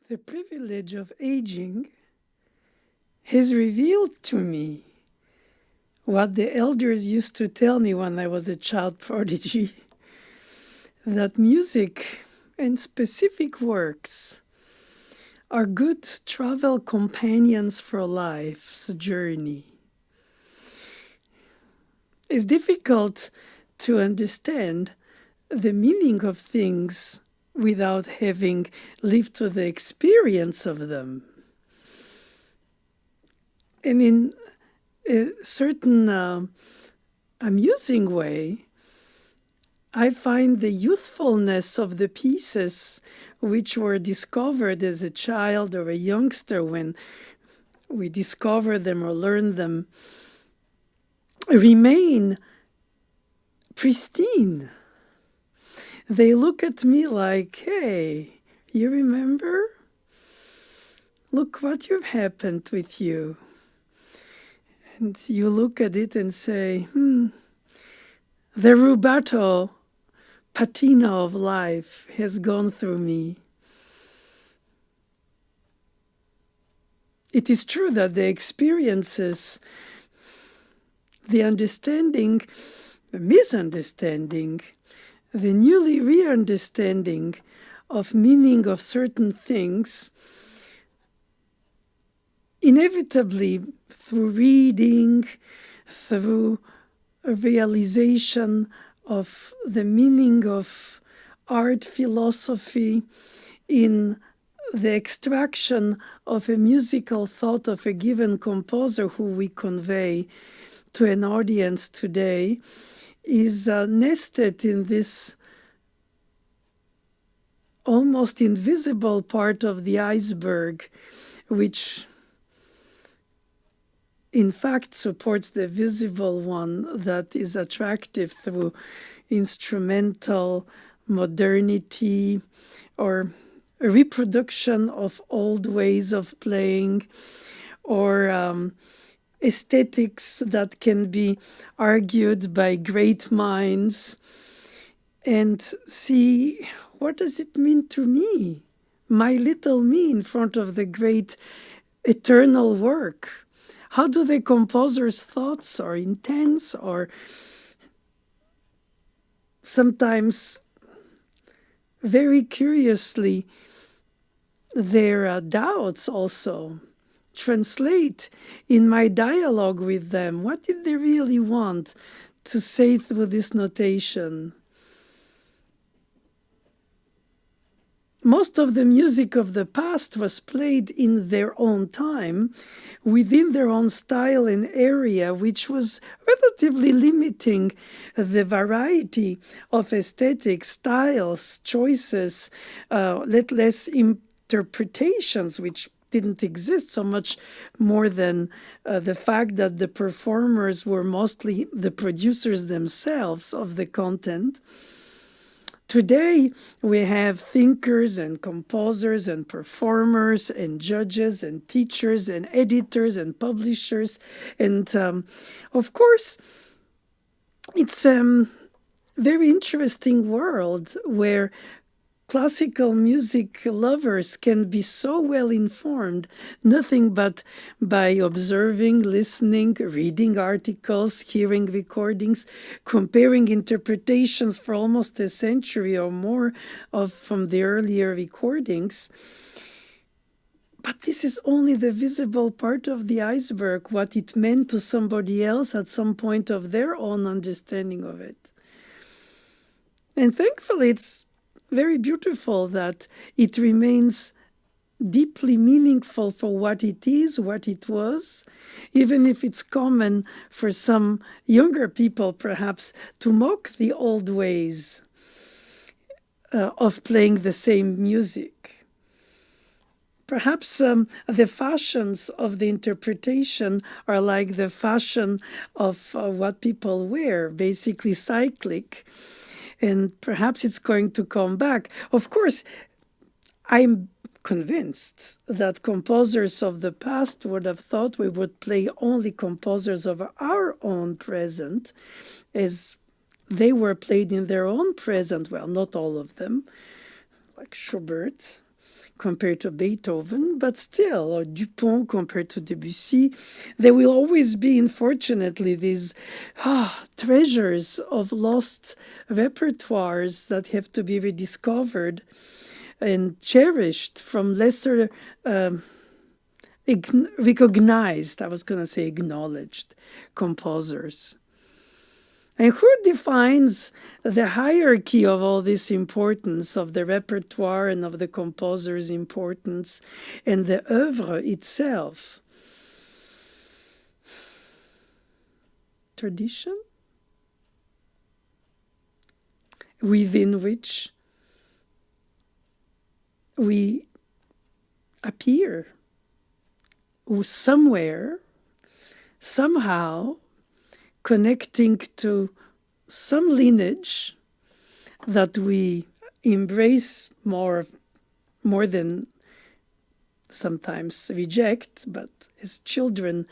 The privilege of aging has revealed to me what the elders used to tell me when I was a child prodigy, that music and specific works are good travel companions for life's journey. It's difficult to understand the meaning of things without having lived to the experience of them. And in a certain amusing way, I find the youthfulness of the pieces which were discovered as a child or a youngster when we discover them or learn them remain pristine. They look at me like, hey, you remember? Look what you've happened with you. And you look at it and say, the rubato patina of life has gone through me. It is true that the experiences, the understanding, the misunderstanding, the newly re-understanding of meaning of certain things, inevitably through reading, through a realization of the meaning of art, philosophy, in the extraction of a musical thought of a given composer who we convey to an audience today, is nested in this almost invisible part of the iceberg, which in fact supports the visible one that is attractive through instrumental modernity or a reproduction of old ways of playing, or aesthetics that can be argued by great minds, and see, what does it mean to me, my little me in front of the great eternal work? How do the composer's thoughts or intents, or sometimes very curiously their doubts also translate in my dialogue with them? What did they really want to say through this notation? Most of the music of the past was played in their own time, within their own style and area, which was relatively limiting the variety of aesthetic styles, choices, let less interpretations, which didn't exist so much more than the fact that the performers were mostly the producers themselves of the content. Today, we have thinkers and composers and performers and judges and teachers and editors and publishers. And of course, it's a very interesting world where classical music lovers can be so well informed, nothing but by observing, listening, reading articles, hearing recordings, comparing interpretations for almost a century or more from the earlier recordings. But this is only the visible part of the iceberg, what it meant to somebody else at some point of their own understanding of it. And thankfully, it's very beautiful that it remains deeply meaningful for what it is, what it was, even if it's common for some younger people perhaps to mock the old ways of playing the same music. Perhaps the fashions of the interpretation are like the fashion of what people wear, basically cyclic. And perhaps it's going to come back. Of course, I'm convinced that composers of the past would have thought we would play only composers of our own present, as they were played in their own present. Well, not all of them, like Schubert, compared to Beethoven, but still, or Dupont compared to Debussy. There will always be, unfortunately, these treasures of lost repertoires that have to be rediscovered and cherished from lesser recognized, I was going to say acknowledged, composers. And who defines the hierarchy of all this importance of the repertoire and of the composer's importance and the oeuvre itself? Tradition? Within which we appear, or somewhere, somehow, connecting to some lineage that we embrace more than sometimes reject, but as children,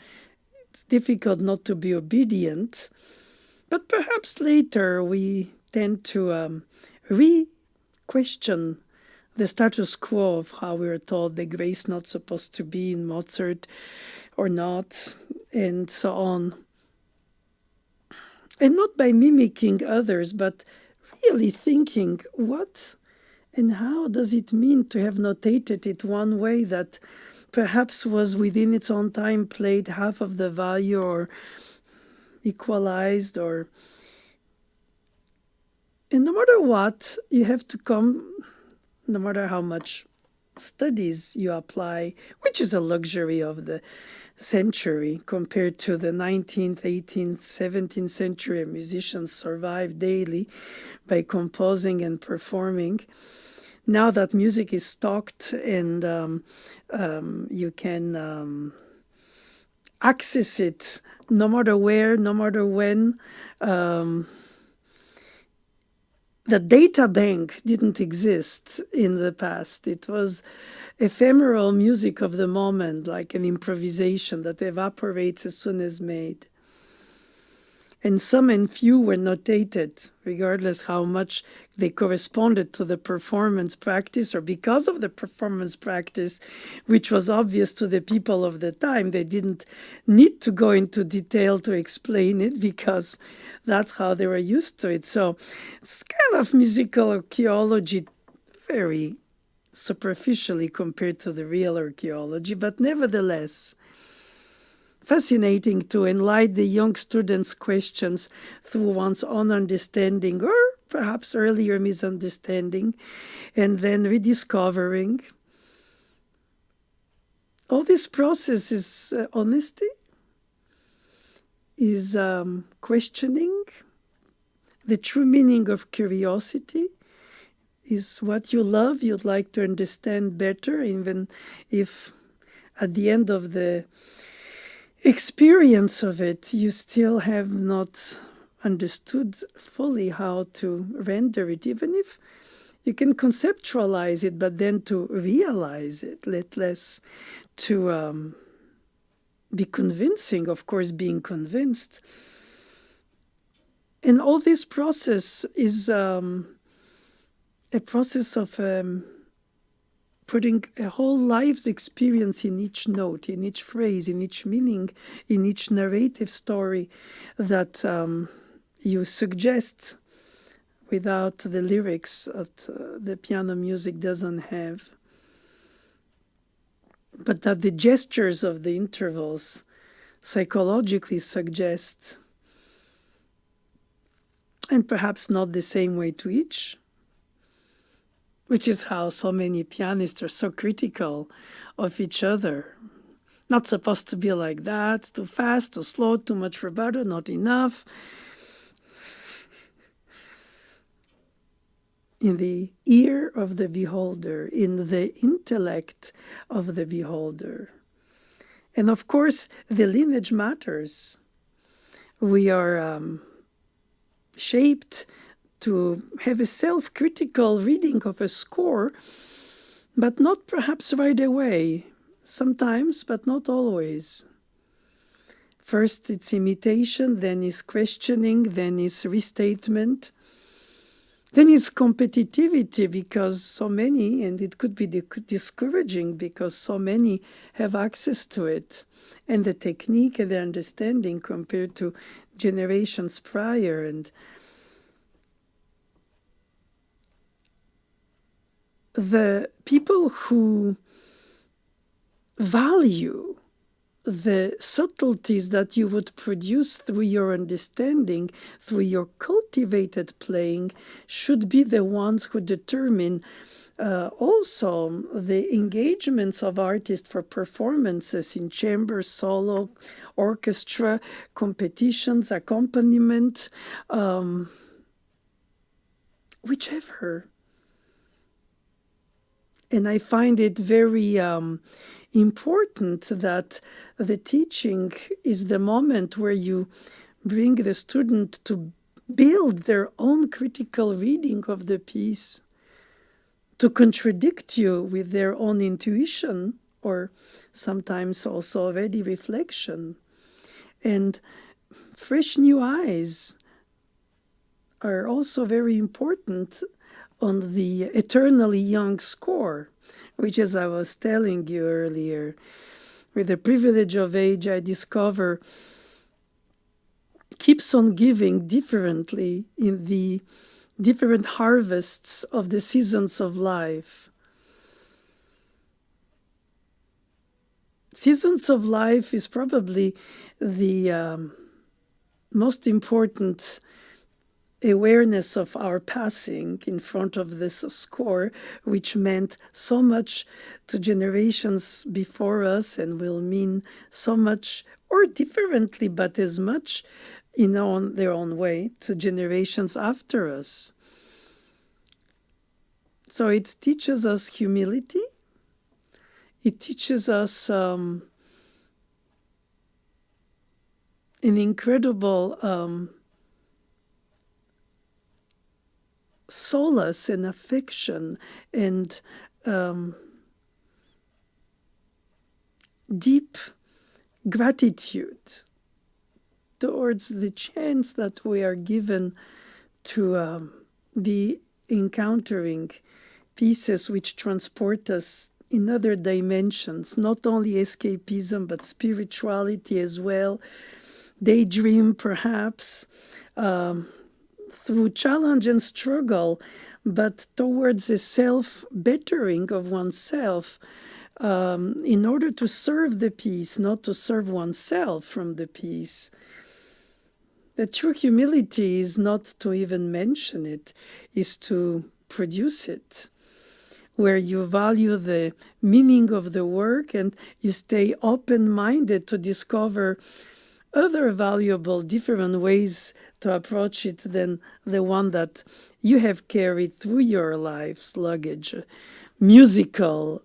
it's difficult not to be obedient. But perhaps later we tend to re-question the status quo of how we were told the grace not supposed to be in Mozart or not, and so on. And not by mimicking others, but really thinking, what and how does it mean to have notated it one way that perhaps was within its own time played half of the value or equalized, or... And no matter what, you have to come, no matter how much studies you apply, which is a luxury of the century compared to the 19th, 18th, 17th century. Musicians survive daily by composing and performing. Now that music is stocked and you can access it no matter where, no matter when. The data bank didn't exist in the past. It was ephemeral music of the moment, like an improvisation that evaporates as soon as made. And some and few were notated, regardless how much they corresponded to the performance practice, or because of the performance practice, which was obvious to the people of the time. They didn't need to go into detail to explain it because that's how they were used to it. So it's kind of musical archaeology, very superficially compared to the real archaeology, but nevertheless fascinating to enlighten the young students' questions through one's own understanding or perhaps earlier misunderstanding, and then rediscovering. All this process is honesty, is questioning. The true meaning of curiosity is what you love, you'd like to understand better, even if at the end of the experience of it, you still have not understood fully how to render it, even if you can conceptualize it, but then to realize it, let less to be convincing, of course, being convinced. And all this process is a process of putting a whole life's experience in each note, in each phrase, in each meaning, in each narrative story that you suggest without the lyrics that the piano music doesn't have. But that the gestures of the intervals psychologically suggest, and perhaps not the same way to each, which is how so many pianists are so critical of each other. Not supposed to be like that, too fast, too slow, too much vibrato, not enough. In the ear of the beholder, in the intellect of the beholder. And of course, the lineage matters. We are shaped to have a self-critical reading of a score, but not perhaps right away. Sometimes, but not always. First it's imitation, then is questioning, then is restatement. Then it's competitivity because so many, and it could be discouraging because so many have access to it, and the technique and the understanding compared to generations prior. And the people who value the subtleties that you would produce through your understanding, through your cultivated playing, should be the ones who determine also the engagements of artists for performances in chamber, solo, orchestra, competitions, accompaniment, whichever. And I find it very important that the teaching is the moment where you bring the student to build their own critical reading of the piece, to contradict you with their own intuition, or sometimes also already reflection. And fresh new eyes are also very important on the eternally young score, which, as I was telling you earlier, with the privilege of age, I discover keeps on giving differently in the different harvests of the seasons of life. Seasons of life is probably the most important awareness of our passing in front of this score, which meant so much to generations before us and will mean so much, or differently, but as much in their own way, to generations after us. So it teaches us humility. It teaches us an incredible solace and affection and deep gratitude towards the chance that we are given to be encountering pieces which transport us in other dimensions, not only escapism, but spirituality as well, daydream perhaps, through challenge and struggle, but towards a self-bettering of oneself, in order to serve the piece, not to serve oneself from the piece. The true humility is not to even mention it, is to produce it, where you value the meaning of the work and you stay open-minded to discover other valuable, different ways to approach it than the one that you have carried through your life's luggage, musical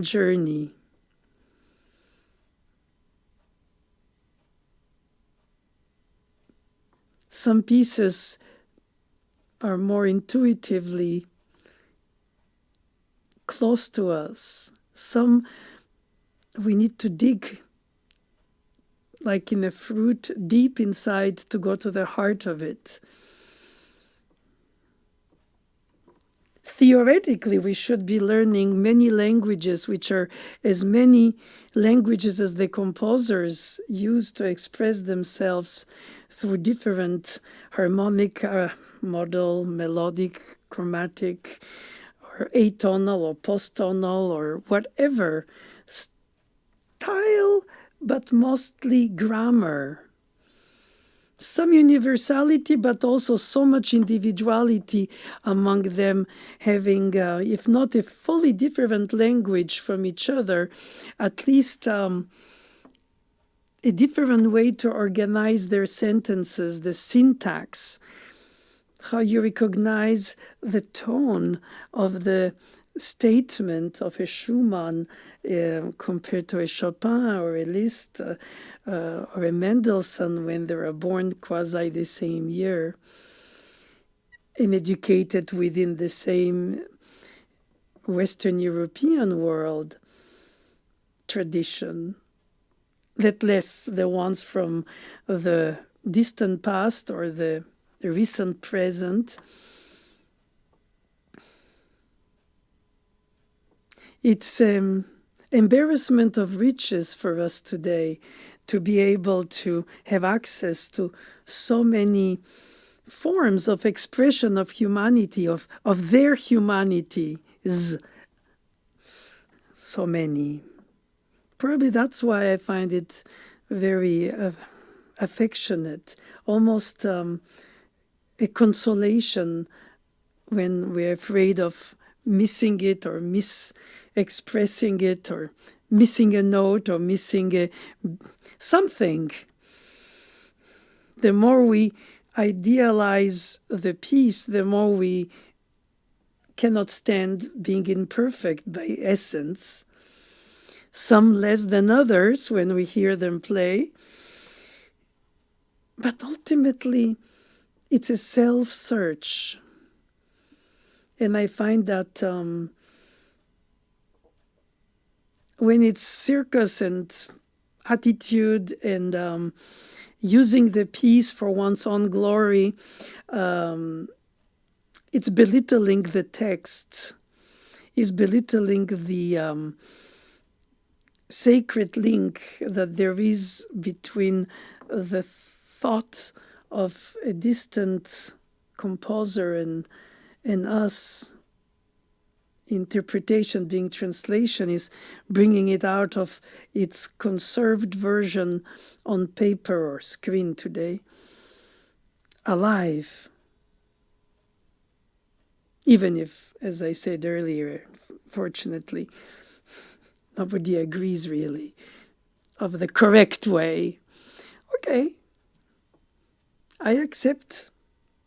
journey. Some pieces are more intuitively close to us. Some we need to dig, like in a fruit, deep inside to go to the heart of it. Theoretically, we should be learning many languages, which are as many languages as the composers use to express themselves through different harmonic model, melodic, chromatic, or atonal or post-tonal or whatever style, but mostly grammar. Some universality, but also so much individuality among them, having, if not a fully different language from each other, at least a different way to organize their sentences, the syntax, how you recognize the tone of the statement of a Schumann compared to a Chopin or a Liszt or a Mendelssohn when they were born quasi the same year and educated within the same Western European world tradition, that less the ones from the distant past or the recent present. It's embarrassment of riches for us today to be able to have access to so many forms of expression of humanity, of their humanity, so many. Probably that's why I find it very affectionate, almost a consolation when we're afraid of missing it or mis-expressing it or missing a note or missing something. The more we idealize the piece, the more we cannot stand being imperfect by essence. Some less than others when we hear them play. But ultimately, it's a self-search. And I find that when it's circus and attitude and using the piece for one's own glory, it's belittling the text, is belittling the sacred link that there is between the thought of a distant composer and us. Interpretation being translation is bringing it out of its conserved version on paper or screen today, alive. Even if, as I said earlier, fortunately, nobody agrees really of the correct way. Okay, I accept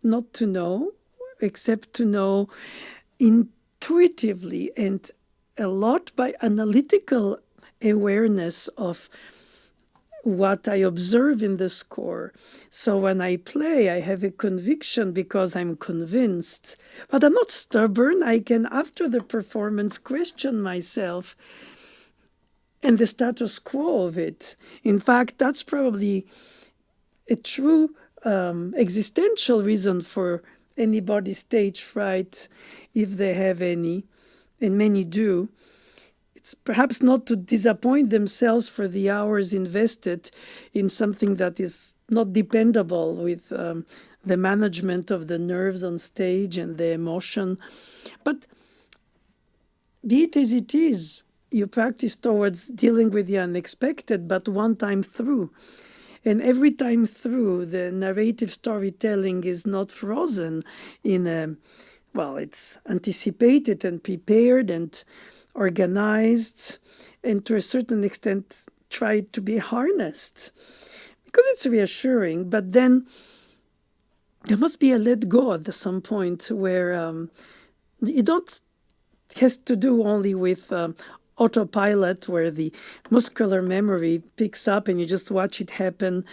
not to know, except to know intuitively and a lot by analytical awareness of what I observe in the score. So when I play, I have a conviction because I'm convinced. But I'm not stubborn. I can, after the performance, question myself and the status quo of it. In fact, that's probably a true existential reason for anybody's stage fright, if they have any, and many do. It's perhaps not to disappoint themselves for the hours invested in something that is not dependable with the management of the nerves on stage and the emotion. But be it as it is, you practice towards dealing with the unexpected, but one time through. And every time through, the narrative storytelling is not frozen in a, well, it's anticipated and prepared and organized, and to a certain extent tried to be harnessed because it's reassuring. But then there must be a let go at some point where you don't has to do only with autopilot, where the muscular memory picks up and you just watch it happen,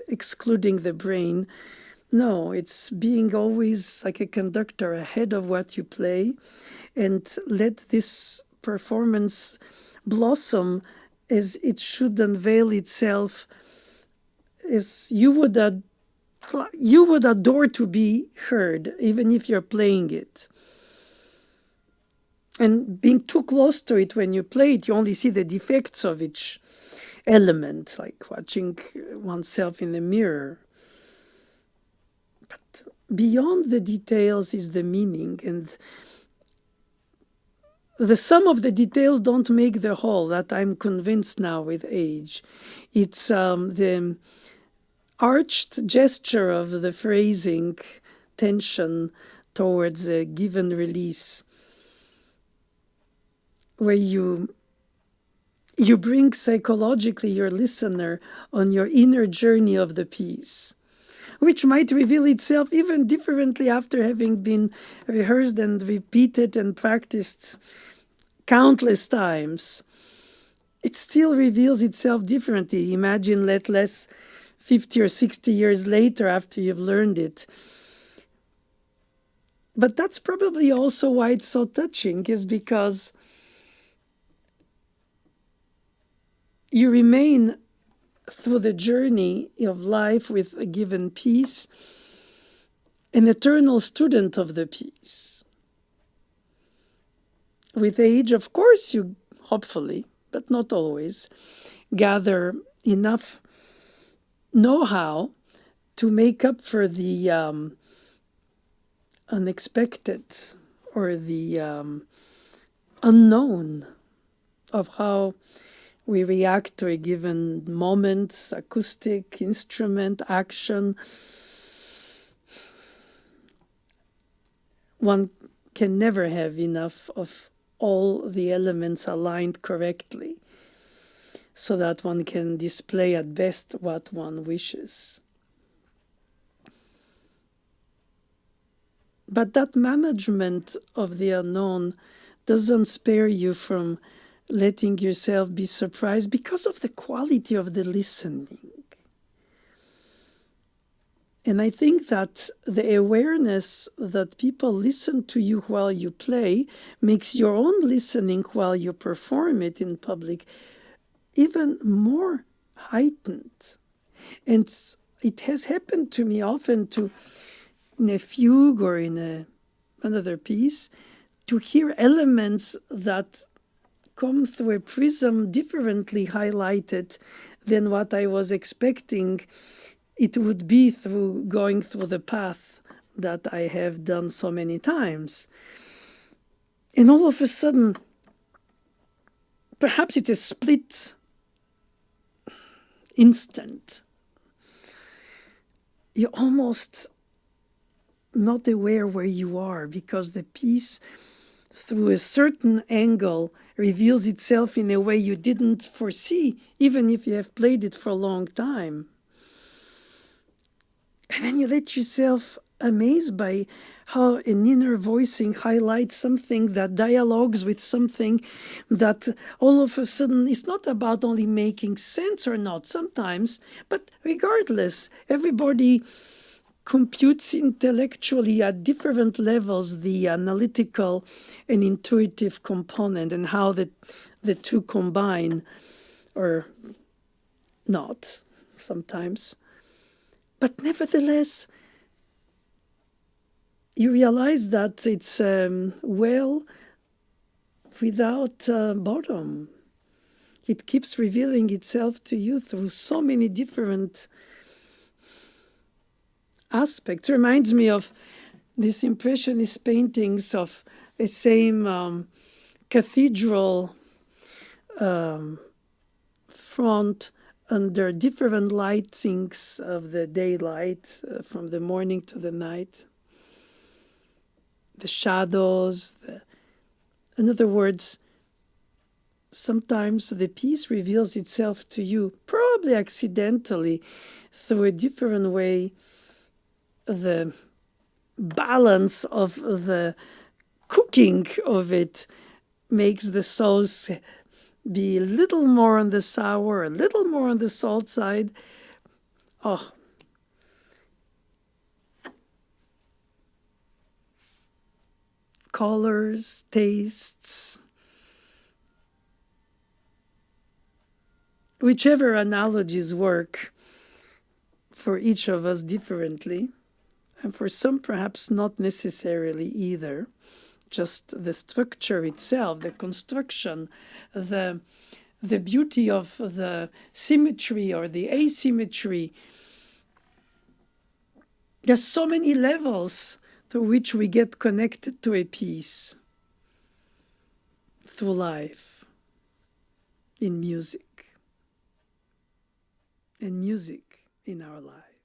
excluding the brain. No, it's being always like a conductor ahead of what you play, and let this performance blossom as it should unveil itself, as you would adore to be heard, even if you're playing it. And being too close to it when you play it, you only see the defects of each element, like watching oneself in the mirror. But beyond the details is the meaning, and the sum of the details don't make the whole, that I'm convinced now with age. It's the arched gesture of the phrasing, tension towards a given release, where you bring psychologically your listener on your inner journey of the piece, which might reveal itself even differently after having been rehearsed and repeated and practiced countless times. It still reveals itself differently. Imagine, let less 50 or 60 years later after you've learned it. But that's probably also why it's so touching, is because you remain through the journey of life with a given piece, an eternal student of the piece. With age, of course, you hopefully, but not always, gather enough know how to make up for the unexpected or the unknown of how we react to a given moment, acoustic, instrument, action. One can never have enough of all the elements aligned correctly so that one can display at best what one wishes. But that management of the unknown doesn't spare you from letting yourself be surprised because of the quality of the listening. And I think that the awareness that people listen to you while you play makes your own listening while you perform it in public even more heightened. And it has happened to me often in a fugue or in another piece, to hear elements that come through a prism differently highlighted than what I was expecting it would be through going through the path that I have done so many times. And all of a sudden, perhaps it's a split instant. You're almost not aware where you are because the piece, through a certain angle, reveals itself in a way you didn't foresee, even if you have played it for a long time. And then you let yourself amazed by how an inner voicing highlights something that dialogues with something that all of a sudden is not about only making sense or not sometimes, but regardless, everybody computes intellectually at different levels the analytical and intuitive component and how the two combine or not sometimes. But nevertheless, you realize that it's well without bottom. It keeps revealing itself to you through so many different aspects. It reminds me of these impressionist paintings of a same cathedral front under different lightings of the daylight from the morning to the night. The shadows, in other words, sometimes the piece reveals itself to you, probably accidentally, through a different way. The balance of the cooking of it makes the sauce be a little more on the sour, a little more on the salt side. Oh, colors, tastes, whichever analogies work for each of us differently, and for some perhaps not necessarily either. Just the structure itself, the construction, the beauty of the symmetry or the asymmetry. There's so many levels through which we get connected to a piece through life, in music, and music in our lives.